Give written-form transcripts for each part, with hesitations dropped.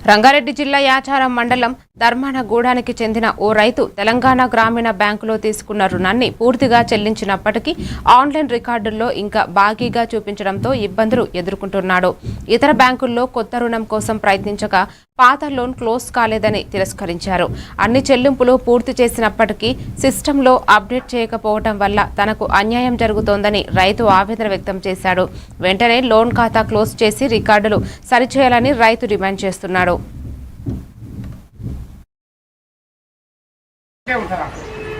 రంగారెడ్డి జిల్లా యాచారం మండలం ధర్మానగూడానికి చెందిన ఓ రైతు తెలంగాణ గ్రామీణ బ్యాంకులో తీసుకున్న రుణాన్ని పూర్తిగా చెల్లించినప్పటికీ ఆన్లైన్ రికార్డుల్లో ఇంకా బాకీగా చూపించడంతో ఇబ్బందులు ఎదుర్కొంటున్నాడు. ఇతర బ్యాంకుల్లో కొత్త రుణం కోసం ప్రయత్నించగా పాత లోన్ క్లోజ్ కాలేదని తిరస్కరించారు. అన్ని చెల్లింపులు పూర్తి చేసినప్పటికీ సిస్టంలో అప్డేట్ చేయకపోవడం వల్ల తనకు అన్యాయం జరుగుతోందని రైతు ఆవేదన వ్యక్తం చేశాడు. వెంటనే లోన్ ఖాతా క్లోజ్ చేసి రికార్డులు సరిచేయాలని రైతు డిమాండ్ చేస్తున్నాడు.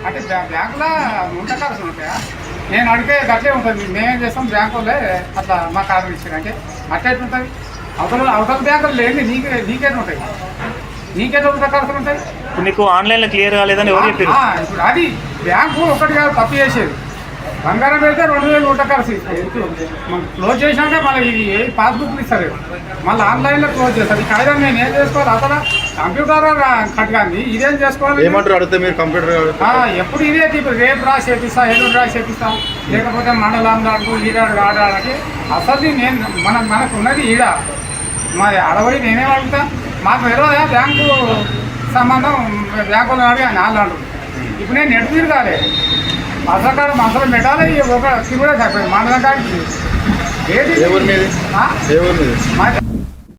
అంటే బ్యాంకులో ఉండకాల్సి ఉంటాయా? నేను అడిగితే అట్లే ఉంటుంది. మేమేం చేస్తాం, బ్యాంకులే అట్లా మా కార్డు ఇచ్చారు అంటే అట్లా ఎట్లుంటుంది. అవతల బ్యాంకులు లేదు, నీకేట్ ఉంటాయి, నీకేట్ ఉండకాల్సి ఉంటాయి. ఇప్పుడు నీకు ఆన్లైన్లో క్లియర్ కాలేదని ఎవరు చెప్పారు? ఇప్పుడు అది బ్యాంకు ఒకటి కాదు తప్పు చేసేది. బంగారం పెడితే 2000 ఉండకాల్సి క్లోజ్ చేసినాక మళ్ళీ ఇది పాస్బుక్లు ఇస్తారు, మళ్ళీ ఆన్లైన్లో క్లోజ్ చేస్తారు. ఈ కాగితం నేను ఏం చేసుకోవాలి? అసలు కంప్యూటర్ కట్ కానీ ఇదేం చేసుకోవాలి? ఏమంటారు అడిగితే మీరు కంప్యూటర్ ఎప్పుడు ఇదే ఇప్పుడు రేపు రాసి చేపిస్తా, ఎల్లుండి రాసి చేపిస్తాం, లేకపోతే మండలం దాంట్లో ఈడాడు ఆడడానికి. అసలు నేను మనకు ఉన్నది ఈడ, మరి అడవి నేనేం అడుగుతా? మాకు తెలియదా బ్యాంకు సంబంధం? బ్యాంకులో అడిగాను వాళ్ళు. ఇప్పుడు నేను నెట్ తిరగాలి, అసలు పెట్టాలి. ఒక తిరుగుడే తప్పదు మండలం కాడికి. ఏది ఎవరి మీద